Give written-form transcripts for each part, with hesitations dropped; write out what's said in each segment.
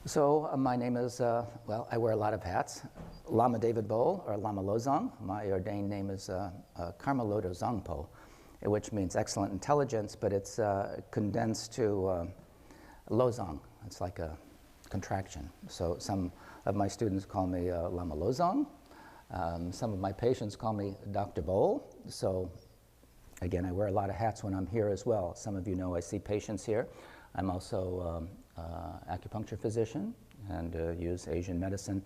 So my name is, well, I wear a lot of hats. Lama David Bole, or Lama Losang. My ordained name is Karma Lodo Zangpo, which means excellent intelligence, but it's condensed to Losang. It's like a contraction. So some of my students call me Lama Losang. Some of my patients call me Dr. Bole. So again, I wear a lot of hats when I'm here as well. Some of you know I see patients here. I'm also acupuncture physician and use Asian medicine,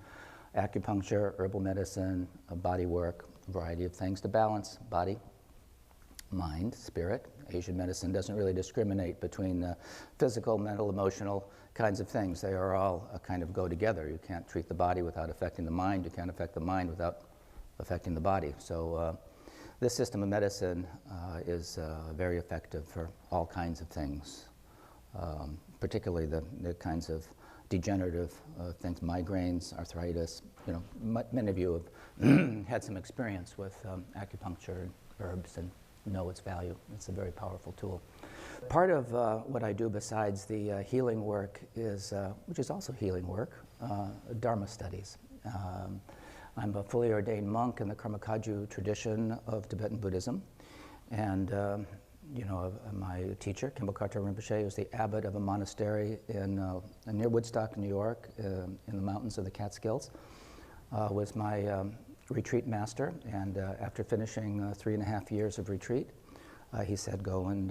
acupuncture, herbal medicine, body work, a variety of things to balance body, mind, spirit. Asian medicine doesn't really discriminate between physical, mental, emotional kinds of things. They are all kind of go together. You can't treat the body without affecting the mind. You can't affect the mind without affecting the body. So this system of medicine is very effective for all kinds of things. Particularly the kinds of degenerative things, migraines, arthritis. You know, many of you have had some experience with acupuncture and herbs and know its value. It's a very powerful tool. Part of what I do besides the healing work is, which is also healing work, Dharma studies. I'm a fully ordained monk in the Karma Kagyu tradition of Tibetan Buddhism, and you know, my teacher, Kimbo Kartar Rinpoche, was the abbot of a monastery in near Woodstock, New York, in the mountains of the Catskills, was my retreat master. And after finishing 3.5 years of retreat, he said, go and,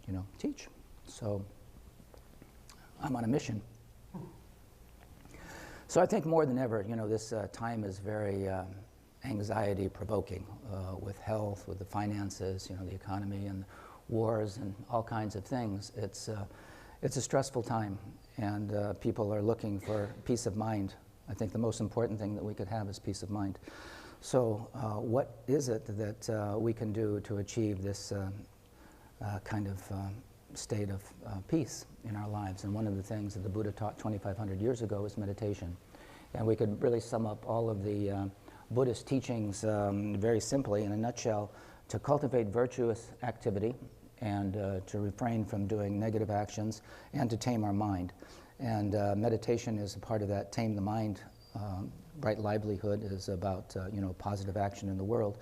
you know, teach. So I'm on a mission. So I think more than ever, you know, this time is very anxiety provoking with health, with the finances, you know, the economy and wars and all kinds of things. It's a stressful time, and people are looking for peace of mind. I think the most important thing that we could have is peace of mind. So what is it that we can do to achieve this kind of state of peace in our lives? And one of the things that the Buddha taught 2,500 years ago is meditation. And we could really sum up all of the Buddhist teachings very simply in a nutshell: to cultivate virtuous activity, and to refrain from doing negative actions, and to tame our mind. And meditation is a part of that. Tame the mind. Right livelihood is about you know, positive action in the world,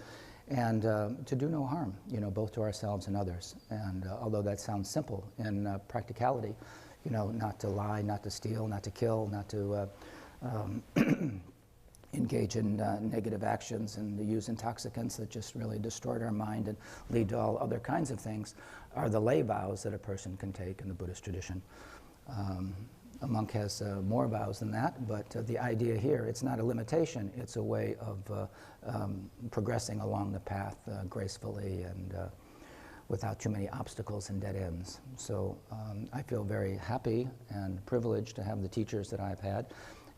and to do no harm, you know, both to ourselves and others. And although that sounds simple in practicality, you know, not to lie, not to steal, not to kill, not to engage in negative actions and to use intoxicants that just really distort our mind and lead to all other kinds of things, are the lay vows that a person can take in the Buddhist tradition. A monk has more vows than that, but the idea here, it's not a limitation, it's a way of progressing along the path gracefully and without too many obstacles and dead ends. So I feel very happy and privileged to have the teachers that I've had,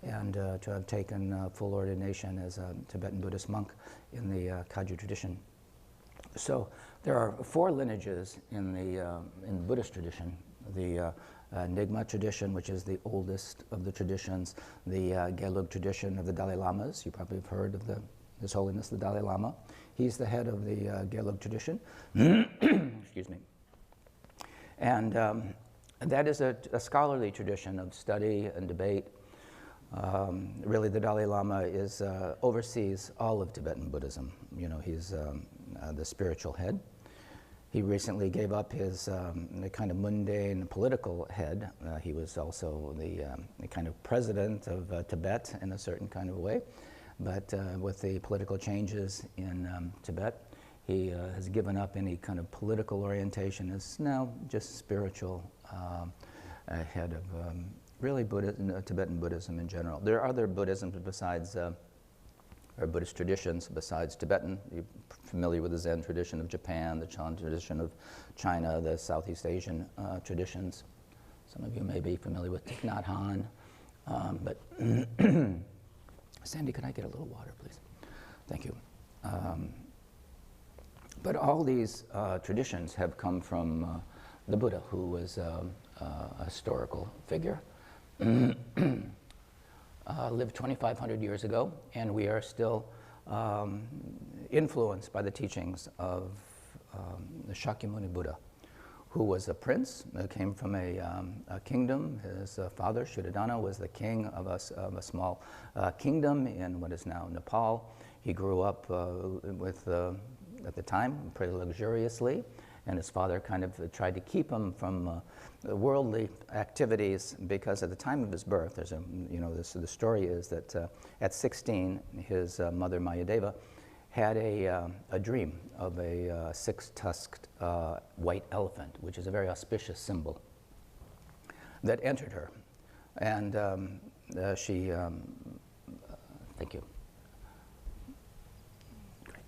and to have taken full ordination as a Tibetan Buddhist monk in the Kagyu tradition. So there are 4 lineages in the Buddhist tradition: the Nyingma tradition, which is the oldest of the traditions; the Gelug tradition of the Dalai Lamas. You probably have heard of His Holiness the Dalai Lama. He's the head of the Gelug tradition. Excuse me. And that is a scholarly tradition of study and debate. Really, the Dalai Lama oversees all of Tibetan Buddhism. You know, he's the spiritual head. He recently gave up his the kind of mundane political head. He was also the kind of president of Tibet in a certain kind of way. But with the political changes in Tibet, he has given up any kind of political orientation. Is now just spiritual head of really Tibetan Buddhism in general. There are other Buddhisms besides, or Buddhist traditions besides Tibetan. You're familiar with the Zen tradition of Japan, the Chan tradition of China, the Southeast Asian traditions. Some of you may be familiar with Thich Nhat Hanh, but Sandy, could I get a little water, please? Thank you. But all these traditions have come from the Buddha, who was a historical figure. Lived 2,500 years ago, and we are still influenced by the teachings of the Shakyamuni Buddha, who was a prince, came from a kingdom. His father, Shuddhadana, was the king of a small kingdom in what is now Nepal. He grew up at the time, pretty luxuriously, and his father kind of tried to keep him from worldly activities, because at the time of his birth, the story is that at 16, his mother Mayadeva had a dream of a six-tusked white elephant, which is a very auspicious symbol, that entered her. And she, thank you. Great.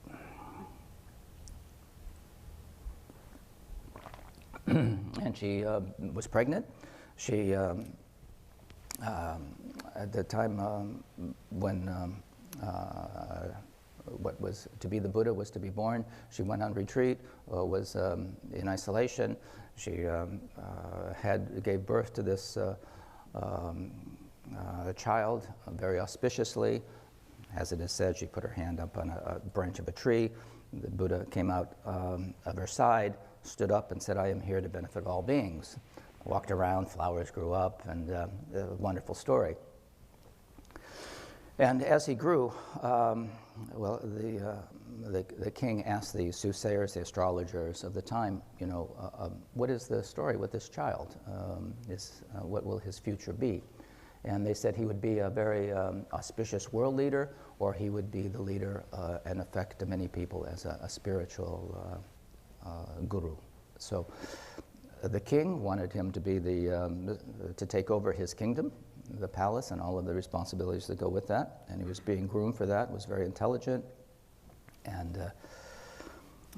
And she was pregnant. She, at the time when what was to be the Buddha was to be born, she went on retreat, was in isolation. She gave birth to this child very auspiciously. As it is said, she put her hand up on a branch of a tree. The Buddha came out of her side, stood up and said, "I am here to benefit all beings." Walked around, flowers grew up, and a wonderful story. And as he grew, well, the king asked the soothsayers, the astrologers of the time, what is the story with this child? What will his future be? And they said he would be a very auspicious world leader, or he would be the leader and affect many people as a spiritual guru. So the king wanted him to be to take over his kingdom, the palace, and all of the responsibilities that go with that. And he was being groomed for that, was very intelligent. And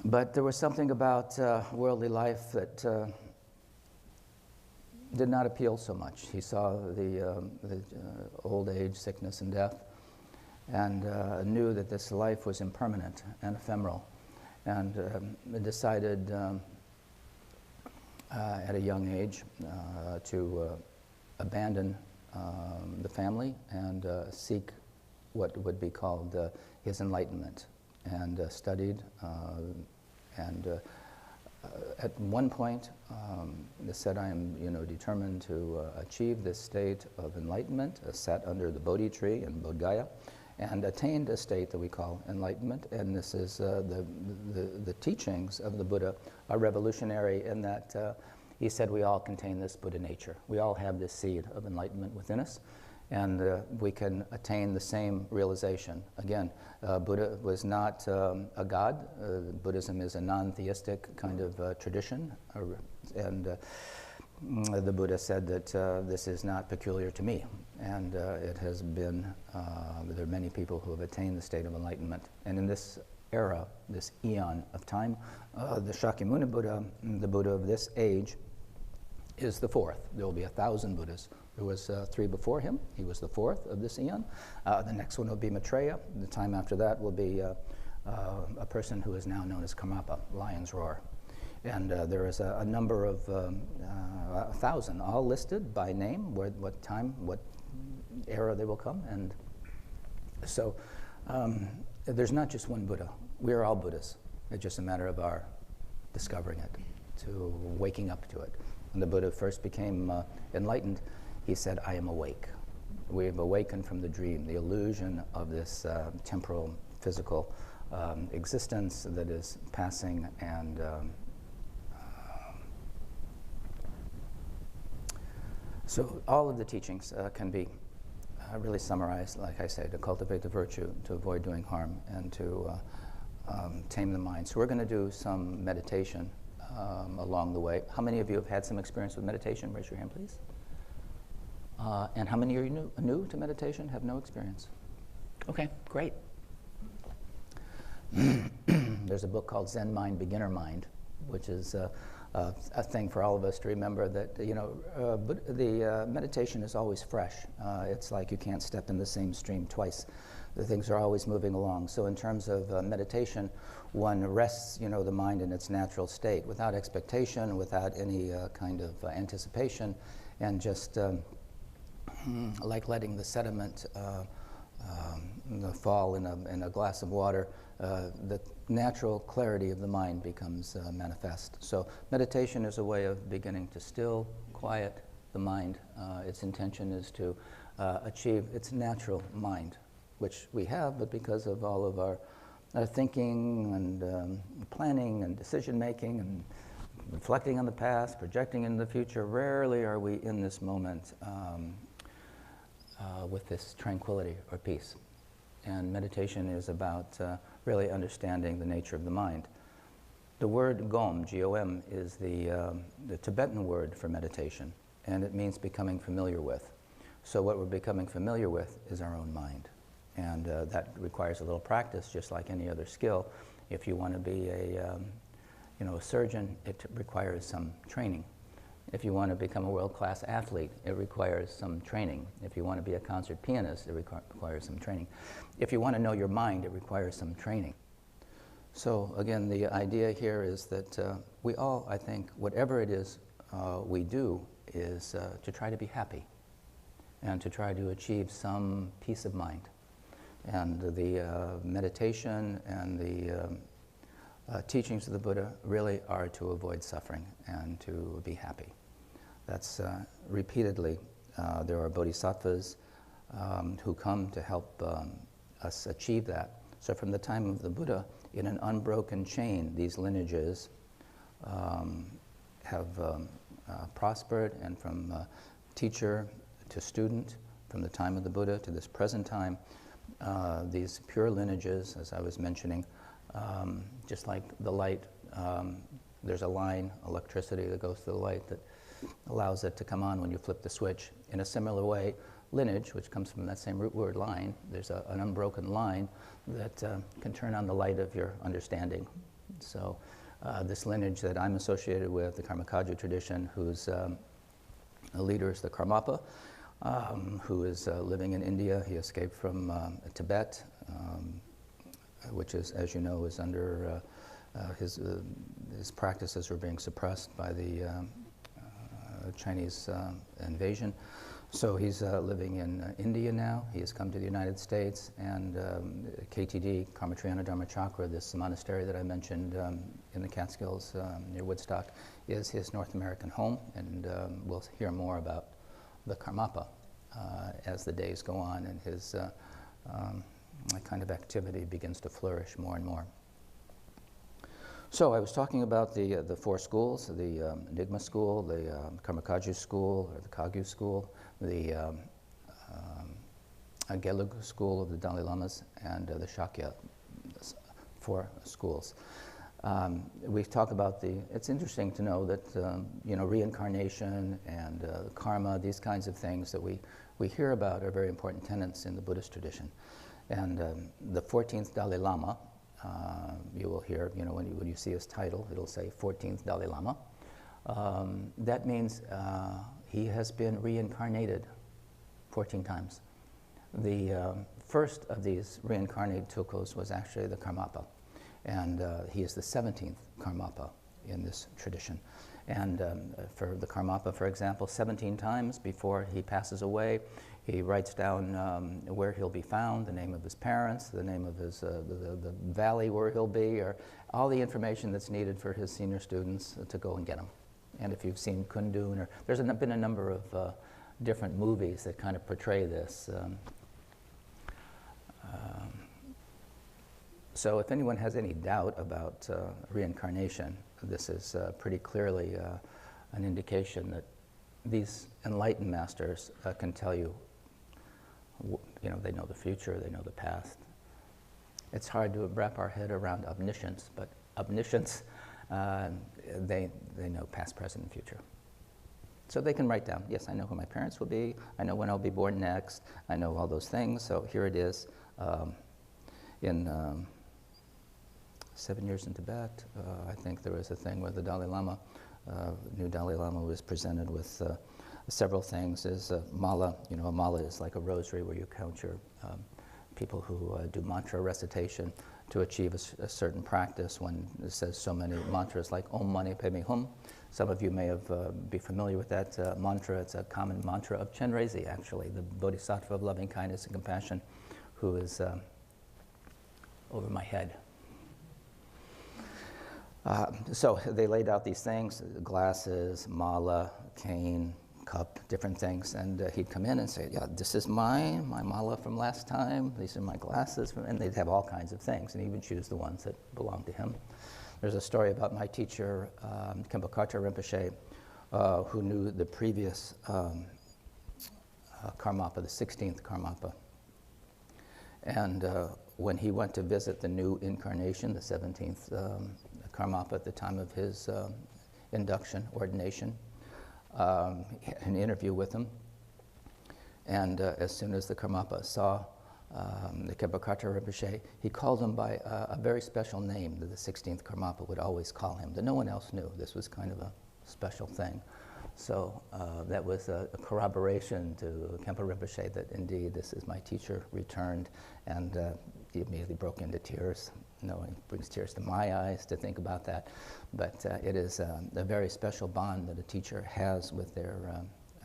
but there was something about worldly life that did not appeal so much. He saw the old age, sickness, and death, and knew that this life was impermanent and ephemeral, and decided at a young age to abandon the family and seek what would be called his enlightenment, and studied and at one point they said, "I am determined to achieve this state of enlightenment," sat under the Bodhi tree in Bodh Gaya and attained a state that we call enlightenment. And this is the teachings of the Buddha are revolutionary in that he said we all contain this Buddha nature. We all have this seed of enlightenment within us, and we can attain the same realization. Again, Buddha was not a god. Buddhism is a non-theistic kind of tradition, and the Buddha said that this is not peculiar to me, and it has been, there are many people who have attained the state of enlightenment. And in this era, this eon of time, the Shakyamuni Buddha, the Buddha of this age, is the fourth. There will be 1,000 Buddhas. There was 3 before him. He was the fourth of this eon. The next one will be Maitreya. The time after that will be a person who is now known as Karmapa, Lion's Roar. And there is a number of 1,000, all listed by name, what time, what era they will come. And so there's not just one Buddha. We are all Buddhas. It's just a matter of our discovering it, to waking up to it. When the Buddha first became enlightened, he said, "I am awake." We have awakened from the dream, the illusion of this temporal, physical existence that is passing. And so all of the teachings can be really summarized, like I say, to cultivate the virtue, to avoid doing harm, and to tame the mind. So we're going to do some meditation along the way. How many of you have had some experience with meditation? Raise your hand, please. And how many are you new to meditation, have no experience? Okay, great. There's a book called Zen Mind, Beginner Mind, which is a thing for all of us to remember that, but the meditation is always fresh. It's like you can't step in the same stream twice. The things are always moving along. So in terms of meditation, one rests, the mind in its natural state, without expectation, without any kind of anticipation, and just like letting the sediment fall in a glass of water, the natural clarity of the mind becomes manifest. So meditation is a way of beginning to still, quiet the mind. Its intention is to achieve its natural mind, which we have, but because of all of our thinking and planning and decision making and reflecting on the past, projecting into the future, rarely are we in this moment with this tranquility or peace. And meditation is about really understanding the nature of the mind. The word gom, G-O-M, is the Tibetan word for meditation, and it means becoming familiar with. So what we're becoming familiar with is our own mind. And that requires a little practice, just like any other skill. If you want to be a surgeon, it requires some training. If you want to become a world-class athlete, it requires some training. If you want to be a concert pianist, it requires some training. If you want to know your mind, it requires some training. So again, the idea here is that we all, I think, whatever it is we do, is to try to be happy and to try to achieve some peace of mind. And the meditation and the teachings of the Buddha really are to avoid suffering and to be happy. That's repeatedly, there are bodhisattvas who come to help us achieve that. So from the time of the Buddha, in an unbroken chain, these lineages have prospered, and from teacher to student, from the time of the Buddha to this present time, these pure lineages, as I was mentioning, just like the light, there's a line, electricity that goes to the light that allows it to come on when you flip the switch. In a similar way, lineage, which comes from that same root word line, there's an unbroken line that can turn on the light of your understanding. So this lineage that I'm associated with, the Karmakaju tradition, whose leader is the Karmapa, who is living in India. He escaped from Tibet, which is, as you know, is under his practices were being suppressed by the Chinese invasion. So he's living in India now. He has come to the United States, and KTD, Karmatriyana Dharma Chakra, this monastery that I mentioned in the Catskills near Woodstock, is his North American home, and we'll hear more about the Karmapa as the days go on and his kind of activity begins to flourish more and more. So I was talking about the four schools, the Nyingma school, the Karmakaju school, or the Kagyu school, the Gelug school of the Dalai Lamas, and the Shakya, four schools. We talk about it's interesting to know that, reincarnation and karma, these kinds of things that we hear about are very important tenets in the Buddhist tradition. And the 14th Dalai Lama, you will hear, when you see his title, it'll say 14th Dalai Lama. That means he has been reincarnated 14 times. The first of these reincarnated tulkus was actually the Karmapa, and he is the 17th Karmapa in this tradition. And for the Karmapa, for example, 17 times before he passes away, he writes down where he'll be found, the name of his parents, the name of his the valley where he'll be, or all the information that's needed for his senior students to go and get him. And if you've seen Kundun, or there's been a number of different movies that kind of portray this. So if anyone has any doubt about reincarnation, this is pretty clearly an indication that these enlightened masters can tell you, they know the future, they know the past. It's hard to wrap our head around omniscience, but omniscience, they know past, present, and future. So they can write down, yes, I know who my parents will be, I know when I'll be born next, I know all those things, so here it is. In 7 years in Tibet, I think there was a thing where the Dalai Lama, new Dalai Lama, was presented with several things. Is mala, a mala is like a rosary where you count your people who do mantra recitation to achieve a certain practice. When it says so many mantras like Om Mani Padme Hum, some of you may be familiar with that mantra. It's a common mantra of Chenrezig, actually, the Bodhisattva of loving kindness and compassion, who is over my head So they laid out these things, glasses, mala, cane, cup, different things, and he'd come in and say, yeah, this is my mala from last time, these are my glasses, and they'd have all kinds of things, and he would choose the ones that belonged to him. There's a story about my teacher, Khenpo Karthar Rinpoche, who knew the previous Karmapa, the 16th Karmapa. And when he went to visit the new incarnation, the 17th Karmapa at the time of his induction, ordination, an interview with him. And as soon as the Karmapa saw the Khenpo Karthar Rinpoche, he called him by a very special name that the 16th Karmapa would always call him, that no one else knew. This was kind of a special thing. So that was a corroboration to Khenpo Rinpoche that indeed this is my teacher returned, and he immediately broke into tears. It brings tears to my eyes to think about that, but it is a very special bond that a teacher has with their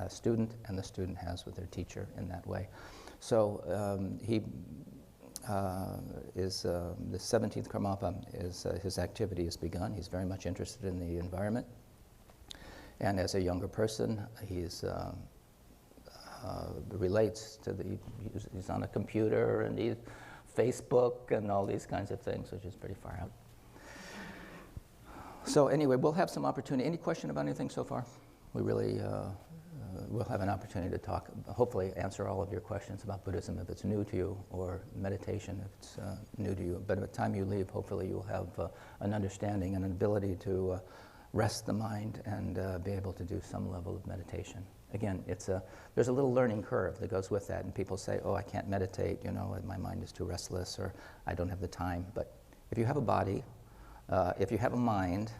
student, and the student has with their teacher in that way. So he is the 17th Karmapa, his activity has begun. He's very much interested in the environment. And as a younger person, he's relates to he's on a computer and he's Facebook and all these kinds of things, which is pretty far out. So anyway, we'll have some opportunity. Any question about anything so far? We really will have an opportunity to talk, hopefully answer all of your questions about Buddhism if it's new to you, or meditation if it's new to you. But by the time you leave, hopefully you'll have an understanding and an ability to rest the mind and be able to do some level of meditation. Again, there's a little learning curve that goes with that, and people say, oh, I can't meditate, my mind is too restless, or I don't have the time. But if you have a body, if you have a mind,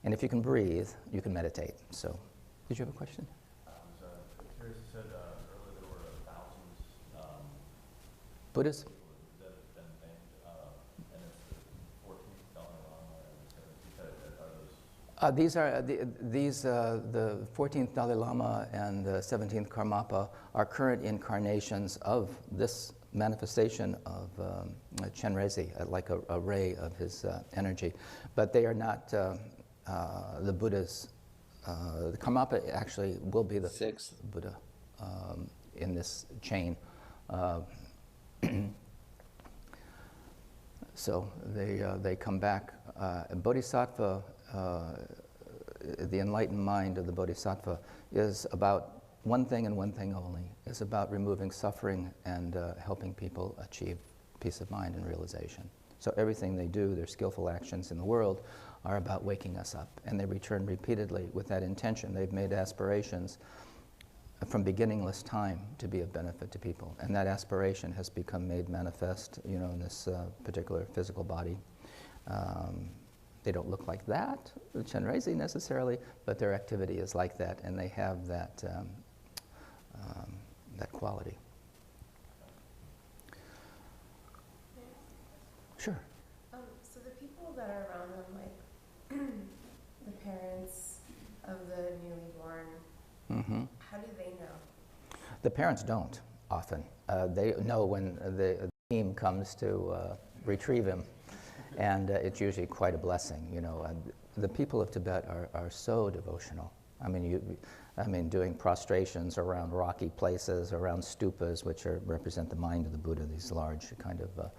and if you can breathe, you can meditate. So, did you have a question? I was curious, you said earlier there were thousands Buddhists? that have been named, and it's the 14th Dalai Lama and the 17th. Are those? The 14th Dalai Lama and the 17th Karmapa are current incarnations of this manifestation of Chenrezig, like a ray of his energy. But they are not the Buddhas. The Karmapa actually will be the 6th Buddha in this chain. So they come back. Bodhisattva, the enlightened mind of the Bodhisattva is about one thing and one thing only. It's about removing suffering and helping people achieve peace of mind and realization. So everything they do, their skillful actions in the world, are about waking us up. And they return repeatedly with that intention. They've made aspirations from beginningless time to be of benefit to people. And that aspiration has become made manifest, in this particular physical body. They don't look like that, Chenrezig necessarily, but their activity is like that, and they have that, that quality. Sure. So the people that are around them, like the parents of the newly born, how do they know? The parents don't often. They know when the team comes to retrieve him, and it's usually quite a blessing. The people of Tibet are so devotional. I mean, doing prostrations around rocky places, around stupas, which represent the mind of the Buddha, these large kind of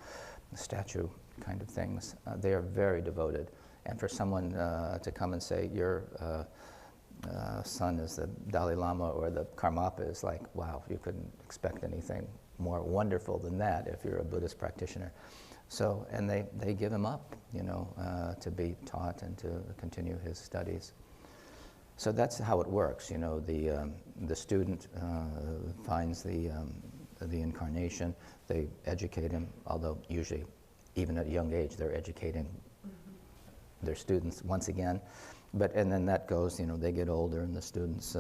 statue kind of things. They are very devoted. And for someone to come and say, your son is the Dalai Lama or the Karmapa, is like, wow, you couldn't expect anything more wonderful than that if you're a Buddhist practitioner. So, and they give him up, to be taught and to continue his studies. So that's how it works. The student finds the incarnation. They educate him, although usually, even at a young age, they're educating their students once again. And then that goes. They get older, and the students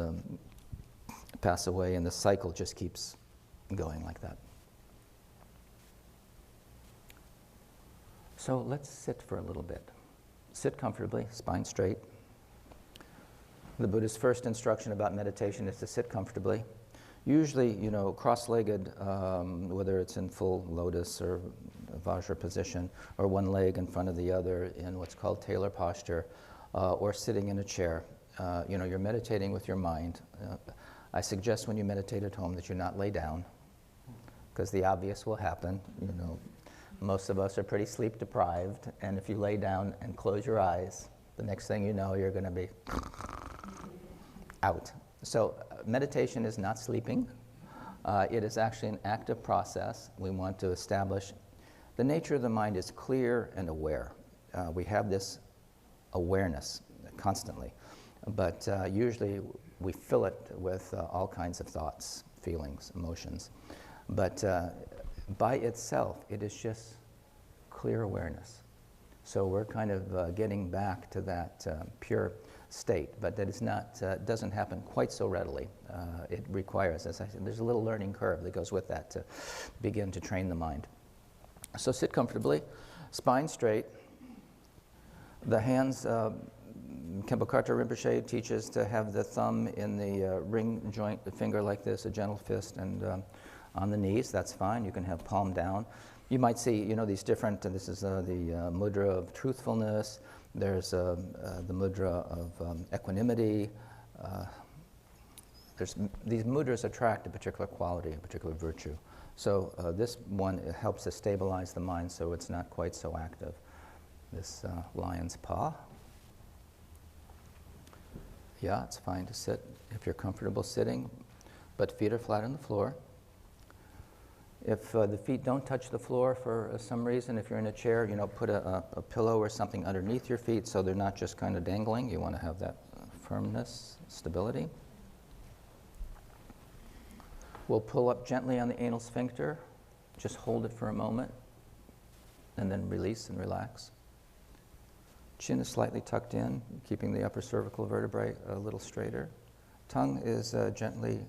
pass away, and the cycle just keeps going like that. So let's sit for a little bit. Sit comfortably, spine straight. The Buddha's first instruction about meditation is to sit comfortably. Usually, cross-legged, whether it's in full lotus or a Vajra position, or one leg in front of the other in what's called tailor posture, or sitting in a chair. You're meditating with your mind. I suggest when you meditate at home that you not lay down, because the obvious will happen. Most of us are pretty sleep deprived, and if you lay down and close your eyes, the next thing you know, you're going to be out. So meditation is not sleeping. It is actually an active process. We want to establish the nature of the mind is clear and aware. We have this awareness constantly, but usually we fill it with all kinds of thoughts, feelings, emotions. But by itself, it is just clear awareness. So we're kind of getting back to that pure state, but that is not, doesn't happen quite so readily. It requires, as I said, there's a little learning curve that goes with that to begin to train the mind. So sit comfortably, spine straight. The hands, Khenpo Karthar Rinpoche teaches to have the thumb in the ring joint, the finger like this, a gentle fist, and on the knees. That's fine. You can have palm down. You might see, these different, this is the mudra of truthfulness. There's the mudra of equanimity. These mudras attract a particular quality, a particular virtue. So this one helps to stabilize the mind so it's not quite so active. This lion's paw. Yeah, it's fine to sit if you're comfortable sitting, but feet are flat on the floor. If the feet don't touch the floor for some reason, if you're in a chair, put a pillow or something underneath your feet so they're not just kind of dangling. You want to have that firmness, stability. We'll pull up gently on the anal sphincter. Just hold it for a moment, and then release and relax. Chin is slightly tucked in, keeping the upper cervical vertebrae a little straighter. Tongue is gently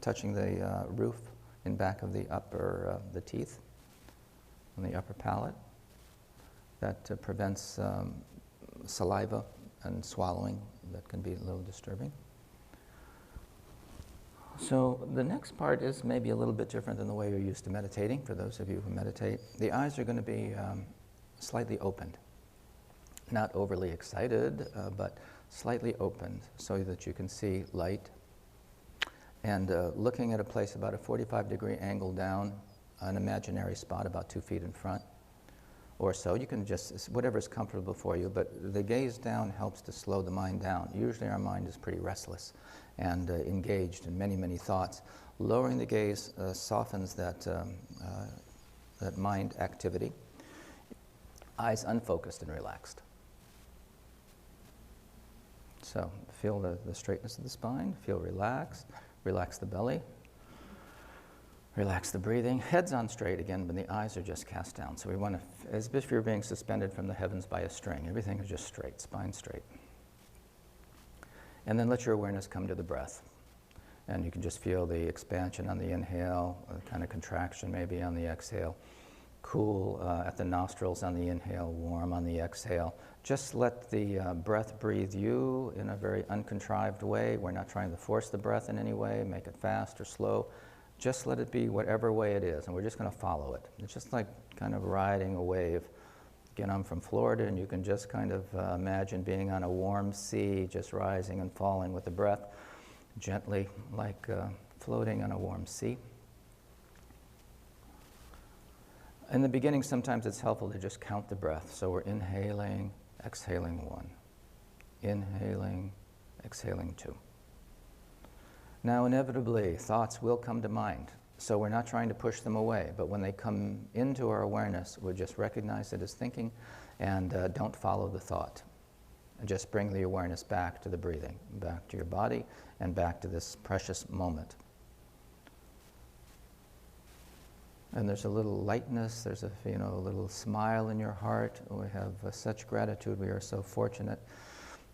touching the roof in back of the upper, the teeth, on the upper palate. That prevents saliva and swallowing. That can be a little disturbing. So the next part is maybe a little bit different than the way you're used to meditating, for those of you who meditate. The eyes are going to be slightly opened. Not overly excited, but slightly opened so that you can see light. And looking at a place about a 45-degree angle down, an imaginary spot about 2 feet in front or so. You can just, whatever's comfortable for you, but the gaze down helps to slow the mind down. Usually our mind is pretty restless and engaged in many, many thoughts. Lowering the gaze softens that mind activity. Eyes unfocused and relaxed. So feel the straightness of the spine, feel relaxed. Relax the belly, relax the breathing. Head's on straight again, but the eyes are just cast down. So we want to, as if you're being suspended from the heavens by a string. Everything is just straight, spine straight. And then let your awareness come to the breath. And you can just feel the expansion on the inhale, a kind of contraction maybe on the exhale. Cool at the nostrils on the inhale, warm on the exhale. Just let the breath breathe you in a very uncontrived way. We're not trying to force the breath in any way, make it fast or slow. Just let it be whatever way it is, and we're just going to follow it. It's just like kind of riding a wave. Again, I'm from Florida, and you can just kind of imagine being on a warm sea, just rising and falling with the breath, gently like floating on a warm sea. In the beginning, sometimes it's helpful to just count the breath. So we're inhaling, exhaling 1. Inhaling, exhaling 2. Now, inevitably, thoughts will come to mind. So we're not trying to push them away, but when they come into our awareness, we just recognize it as thinking and don't follow the thought. And just bring the awareness back to the breathing, back to your body, and back to this precious moment. And there's a little lightness, there's a little smile in your heart. We have such gratitude. We are so fortunate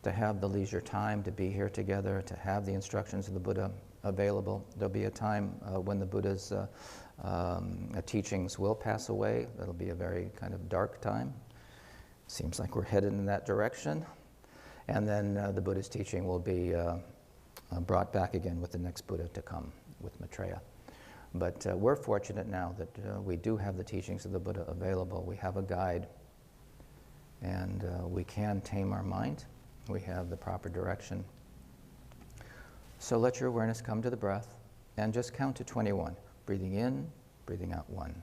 to have the leisure time to be here together, to have the instructions of the Buddha available. There'll be a time when the Buddha's teachings will pass away. That'll be a very kind of dark time. Seems like we're headed in that direction. And then the Buddha's teaching will be brought back again with the next Buddha to come, with Maitreya. But we're fortunate now that we do have the teachings of the Buddha available. We have a guide, and we can tame our mind. We have the proper direction. So let your awareness come to the breath and just count to 21. Breathing in, breathing out 1.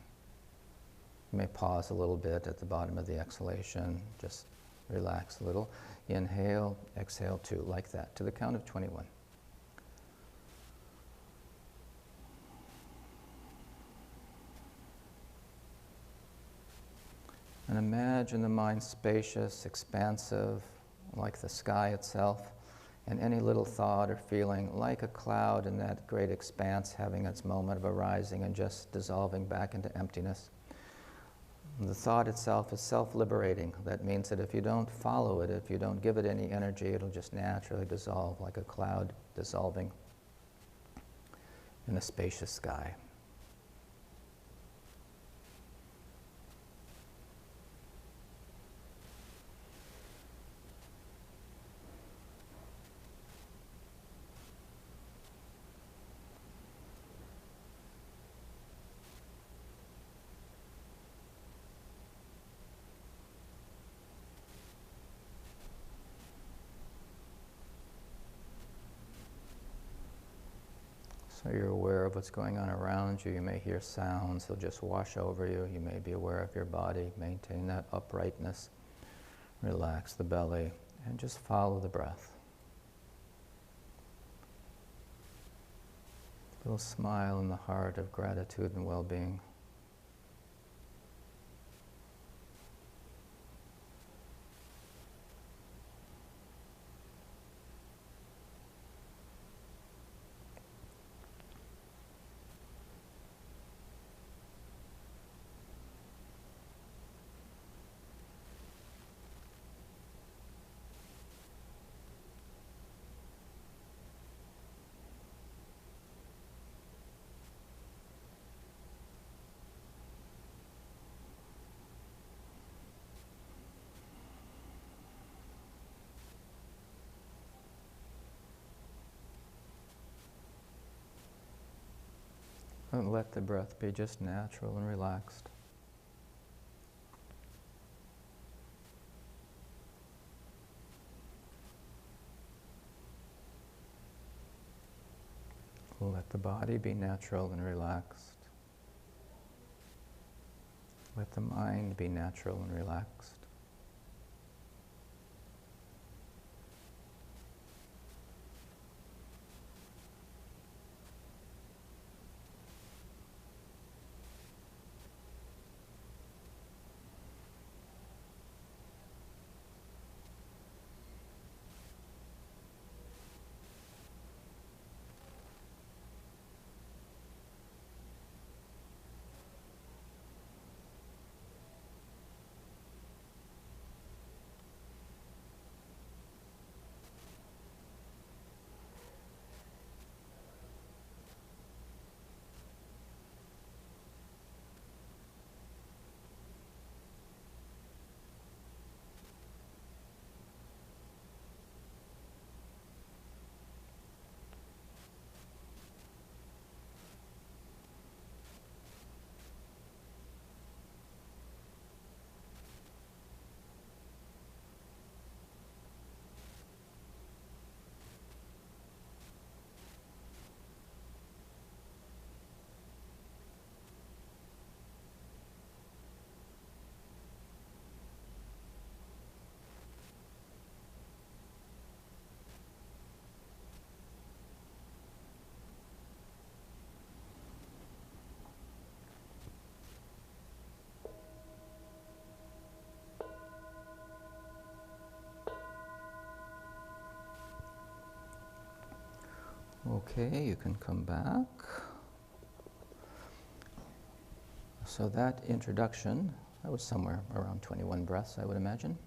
You may pause a little bit at the bottom of the exhalation. Just relax a little. Inhale, exhale 2, like that, to the count of 21. And imagine the mind spacious, expansive, like the sky itself, and any little thought or feeling like a cloud in that great expanse having its moment of arising and just dissolving back into emptiness. The thought itself is self-liberating. That means that if you don't follow it, if you don't give it any energy, it'll just naturally dissolve like a cloud dissolving in a spacious sky. So you're aware of what's going on around you. You may hear sounds, they'll just wash over you. You may be aware of your body. Maintain that uprightness. Relax the belly and just follow the breath. A little smile in the heart of gratitude and well-being. And let the breath be just natural and relaxed. Let the body be natural and relaxed. Let the mind be natural and relaxed. Okay, you can come back. So that introduction, that was somewhere around 21 breaths, I would imagine.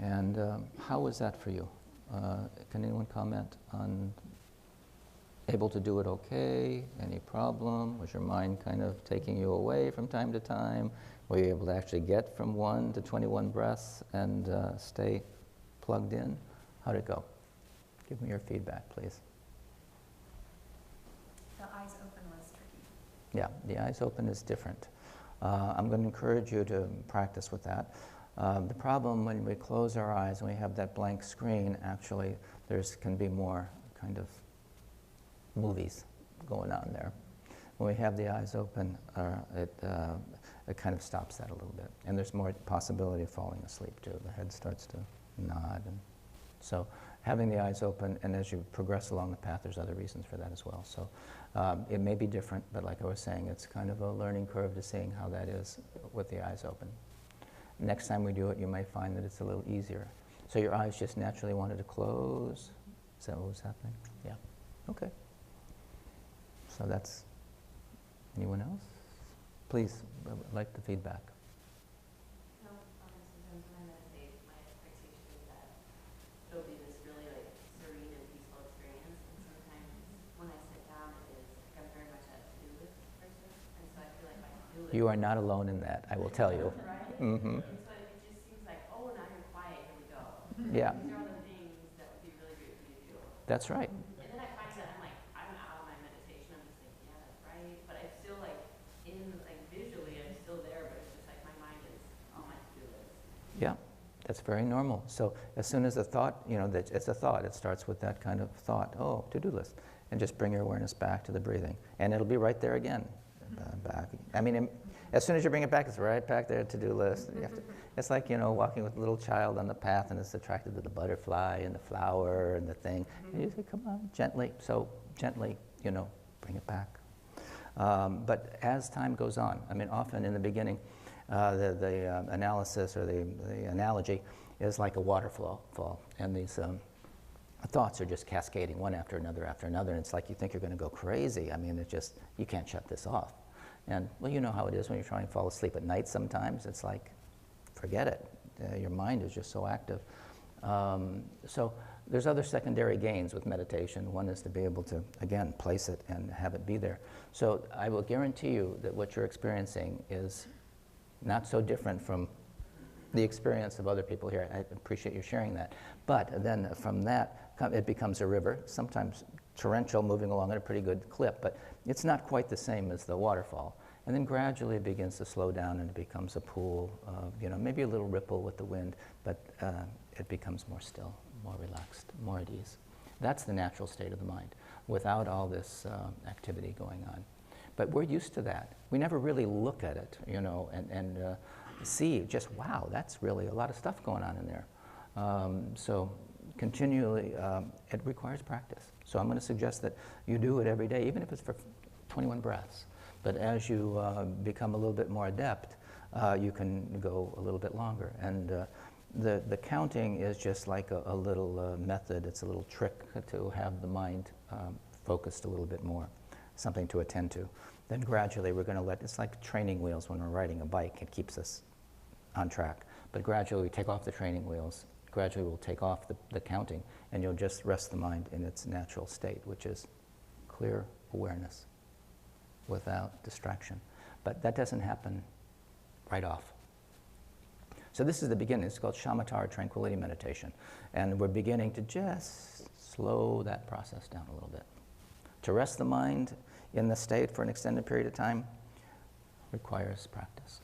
And how was that for you? Can anyone comment on able to do it okay? Any problem? Was your mind kind of taking you away from time to time? Were you able to actually get from 1 to 21 breaths and stay plugged in? How'd it go? Give me your feedback, please. The eyes open was tricky. Yeah, the eyes open is different. I'm going to encourage you to practice with that. The problem when we close our eyes and we have that blank screen, actually, can be more kind of movies going on there. When we have the eyes open, it kind of stops that a little bit. And there's more possibility of falling asleep too. The head starts to nod. And so having the eyes open, and as you progress along the path, there's other reasons for that as well. So it may be different, but like I was saying, it's kind of a learning curve to seeing how that is with the eyes open. Next time we do it, you may find that it's a little easier. So your eyes just naturally wanted to close. Is that what was happening? Yeah. Okay. So that's, anyone else? Please, I'd like the feedback. No, sometimes when I meditate, my expectation is that it'll be this really like serene and peaceful experience. And sometimes when I sit down, it is like I'm very much a to-do list person, and so I feel like my to-do list. You are not alone in that, I will tell you. Right? Mm-hmm. And so it just seems like, oh, now you're quiet. Here we go. Yeah. These are all the things that would be really great for you to do. That's right. And then I find that I'm like, I'm out of my meditation. I'm just like, yeah, that's right. But I'm still like, visually, I'm still there, but it's just like my mind is on my to-do list. Yeah, that's very normal. So as soon as a thought, that it's a thought, it starts with that kind of thought, oh, to-do list, and just bring your awareness back to the breathing. And it'll be right there again, back. I mean, as soon as you bring it back, it's right back there, to-do list. You have to, it's like, walking with a little child on the path and it's attracted to the butterfly and the flower and the thing. And you say, come on, gently. So gently, bring it back. But as time goes on, I mean, often in the beginning, the analysis or the analogy is like a waterfall, and these thoughts are just cascading one after another, and it's like you think you're going to go crazy. I mean, you can't shut this off. And, well, you know how it is when you're trying to fall asleep at night sometimes. It's like, forget it. Your mind is just so active. So there's other secondary gains with meditation. One is to be able to, again, place it and have it be there. So I will guarantee you that what you're experiencing is not so different from the experience of other people here. I appreciate you sharing that. But then from that, it becomes a river, sometimes torrential, moving along at a pretty good clip, but it's not quite the same as the waterfall. And then gradually it begins to slow down and it becomes a pool of, maybe a little ripple with the wind, but it becomes more still, more relaxed, more at ease. That's the natural state of the mind, without all this activity going on. But we're used to that. We never really look at it, and see just, wow, that's really a lot of stuff going on in there. So continually, it requires practice. So I'm going to suggest that you do it every day, even if it's for 21 breaths. But as you become a little bit more adept, you can go a little bit longer. And the counting is just like a little method. It's a little trick to have the mind focused a little bit more, something to attend to. Then gradually we're going to it's like training wheels when we're riding a bike. It keeps us on track. But gradually we take off the training wheels. Gradually we'll take off the counting, and you'll just rest the mind in its natural state, which is clear awareness without distraction. But that doesn't happen right off. So this is the beginning. It's called shamatara tranquility meditation. And we're beginning to just slow that process down a little bit. To rest the mind in the state for an extended period of time requires practice.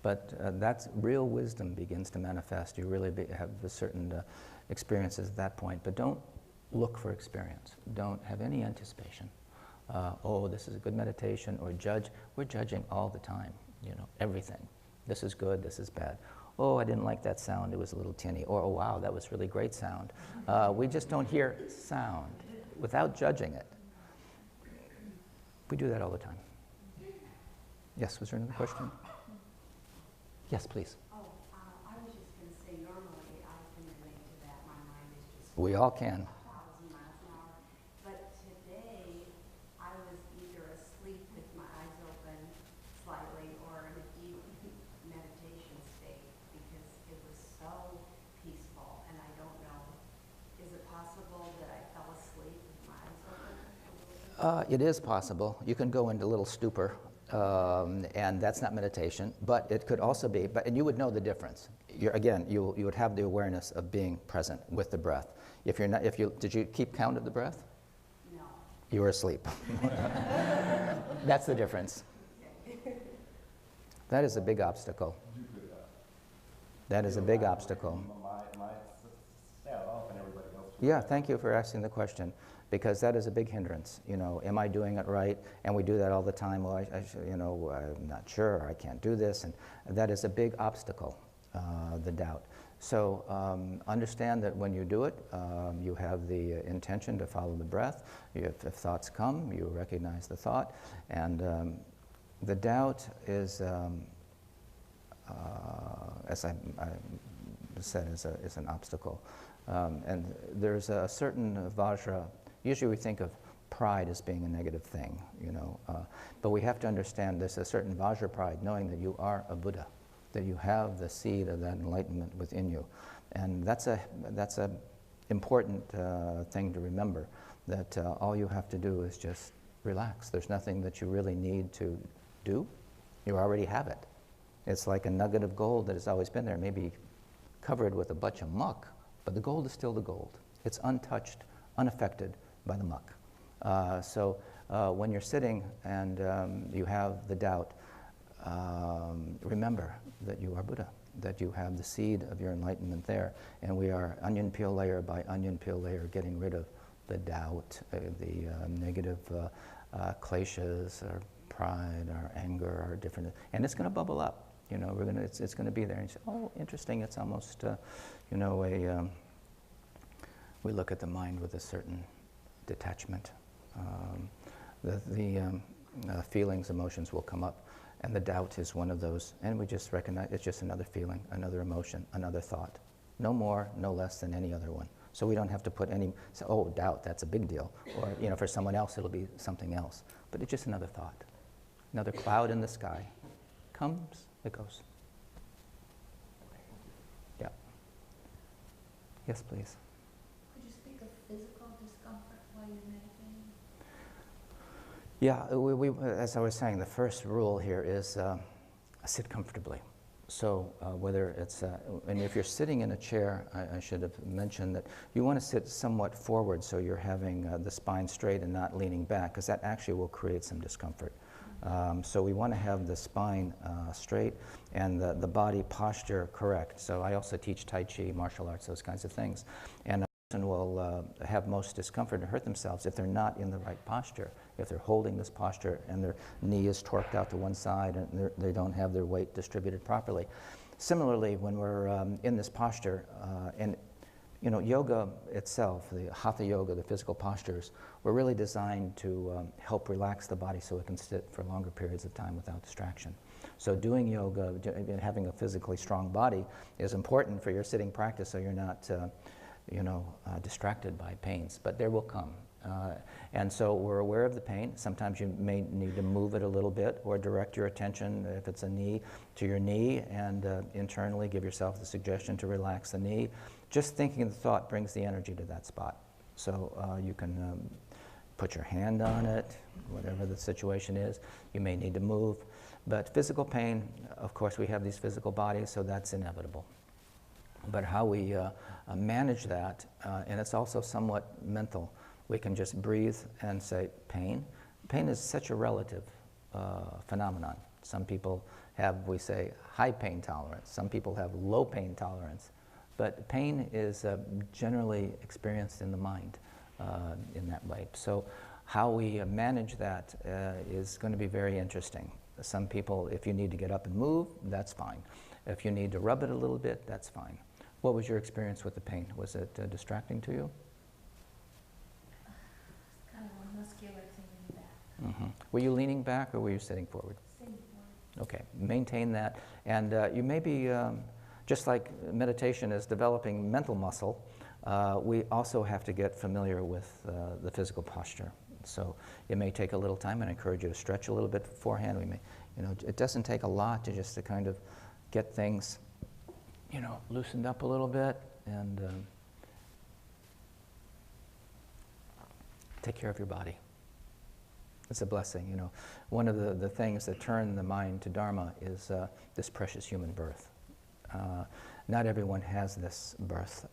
But that's real wisdom begins to manifest. You really have a certain experiences at that point. But don't look for experience. Don't have any anticipation. Oh, this is a good meditation, or judge. We're judging all the time, everything. This is good, this is bad. Oh, I didn't like that sound, it was a little tinny. Or, oh, wow, that was really great sound. We just don't hear sound without judging it. We do that all the time. Yes, was there another question? Yes, please. I was just going to say, normally I can relate to that. My mind is just We all can. 1,000 miles an hour. But today, I was either asleep with my eyes open slightly or in a deep meditation state because it was so peaceful. And I don't know, is it possible that I fell asleep with my eyes open? It is possible. You can go into a little stupor. And that's not meditation, but it could also be, and you would know the difference. You would have the awareness of being present with the breath. Did you keep count of the breath? No. You were asleep. That's the difference. That is a big obstacle. That is a big obstacle. My set off and everybody else. Yeah, thank you for asking the question, because that is a big hindrance. You know, am I doing it right? And we do that all the time. Well, you know, I'm not sure, or I can't do this, and that is a big obstacle, the doubt. So understand that when you do it, you have the intention to follow the breath. If thoughts come, you recognize the thought, and the doubt is, as I said, is an obstacle. And there's a certain vajra. Usually we think of pride as being a negative thing, you know, but we have to understand there's a certain vajra pride, knowing that you are a Buddha, that you have the seed of that enlightenment within you, and that's a important thing to remember. That all you have to do is just relax. There's nothing that you really need to do. You already have it. It's like a nugget of gold that has always been there, maybe covered with a bunch of muck, but the gold is still the gold. It's untouched, unaffected by the muck. So when you're sitting and you have the doubt, remember that you are Buddha, that you have the seed of your enlightenment there, and we are onion peel layer by onion peel layer getting rid of the doubt, the negative kleshas, or pride, or anger, or different, and it's going to bubble up. You know, it's going to be there. And you say, oh, interesting. It's almost, you know, we look at the mind with a certain detachment. The feelings, emotions will come up, and the doubt is one of those. And we just recognize it's just another feeling, another emotion, another thought. No more, no less than any other one. So we don't have to put any, say, oh, doubt, that's a big deal. Or, you know, for someone else, it'll be something else. But it's just another thought, another cloud in the sky. Comes, it goes. Yeah. Yes, please. Could you speak of physical discomfort while you're meditating? Yeah, we, as I was saying, the first rule here is sit comfortably. So whether it's, and if you're sitting in a chair, I should have mentioned that you want to sit somewhat forward so you're having the spine straight and not leaning back, because that actually will create some discomfort. So we want to have the spine straight and the body posture correct. So I also teach Tai Chi, martial arts, those kinds of things. And a person will have most discomfort and hurt themselves if they're not in the right posture. If they're holding this posture and their knee is torqued out to one side and they don't have their weight distributed properly. Similarly, when we're in this posture, and you know, yoga itself, the hatha yoga, the physical postures, were really designed to help relax the body so it can sit for longer periods of time without distraction. So doing yoga, having a physically strong body is important for your sitting practice so you're not, you know, distracted by pains, but there will come. And so we're aware of the pain. Sometimes you may need to move it a little bit or direct your attention, if it's a knee, to your knee, and internally give yourself the suggestion to relax the knee. Just thinking the thought brings the energy to that spot. So you can put your hand on it, whatever the situation is. You may need to move. But physical pain, of course, we have these physical bodies, so that's inevitable. But how we manage that, and it's also somewhat mental. We can just breathe and say, pain. Pain is such a relative phenomenon. Some people have, we say, high pain tolerance. Some people have low pain tolerance. But pain is generally experienced in the mind in that way. So how we manage that is going to be very interesting. Some people, if you need to get up and move, that's fine. If you need to rub it a little bit, that's fine. What was your experience with the pain? Was it distracting to you? It's kind of a muscular thing in the back. Mm-hmm. Were you leaning back or were you sitting forward? Sitting forward. Okay, maintain that. And you may be, just like meditation is developing mental muscle, we also have to get familiar with the physical posture. So it may take a little time, and I encourage you to stretch a little bit beforehand. We may, you know, it doesn't take a lot to just to kind of get things, you know, loosened up a little bit and take care of your body. It's a blessing, you know. One of the things that turn the mind to Dharma is this precious human birth. Not everyone has this birth,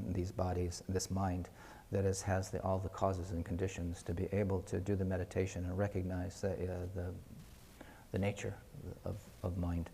these bodies, this mind that has all the causes and conditions to be able to do the meditation and recognize the nature of mind.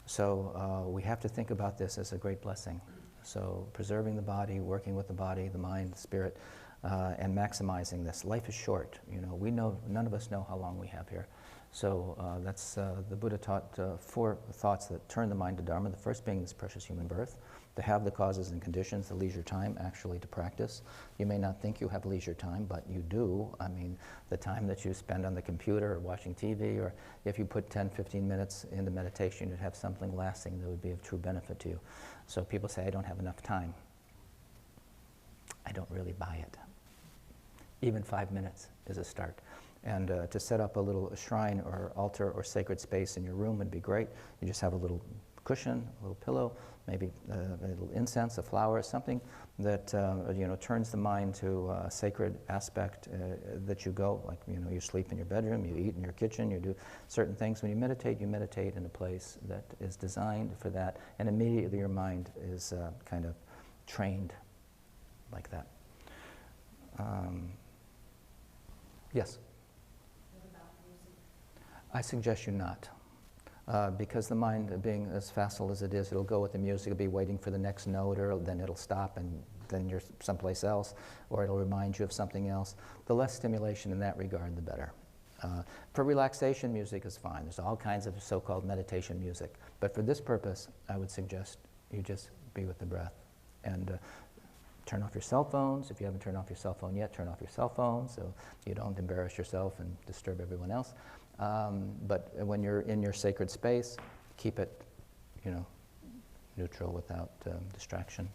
So we have to think about this as a great blessing. So preserving the body, working with the body, the mind, the spirit, and maximizing this. Life is short. You know, we know, none of us know how long we have here. So that's, the Buddha taught 4 thoughts that turn the mind to Dharma. The first being this precious human birth, to have the causes and conditions, the leisure time actually to practice. You may not think you have leisure time, but you do. I mean, the time that you spend on the computer or watching TV, or if you put 10, 15 minutes into meditation, you'd have something lasting that would be of true benefit to you. So people say, I don't have enough time. I don't really buy it. Even 5 minutes is a start. And to set up a little shrine or altar or sacred space in your room would be great. You just have a little cushion, a little pillow, maybe a little incense, a flower, something that you know, turns the mind to a sacred aspect that you go, like, you know, you sleep in your bedroom, you eat in your kitchen, you do certain things. When you meditate in a place that is designed for that, and immediately your mind is kind of trained like that. Yes? What about music? I suggest you not. Because the mind, being as facile as it is, it'll go with the music, it'll be waiting for the next note, or then it'll stop and then you're someplace else, or it'll remind you of something else. The less stimulation in that regard, the better. For relaxation, music is fine. There's all kinds of so-called meditation music. But for this purpose, I would suggest you just be with the breath. And turn off your cell phones. If you haven't turned off your cell phone yet, turn off your cell phone so you don't embarrass yourself and disturb everyone else. But when you're in your sacred space, keep it, you know, neutral without distraction.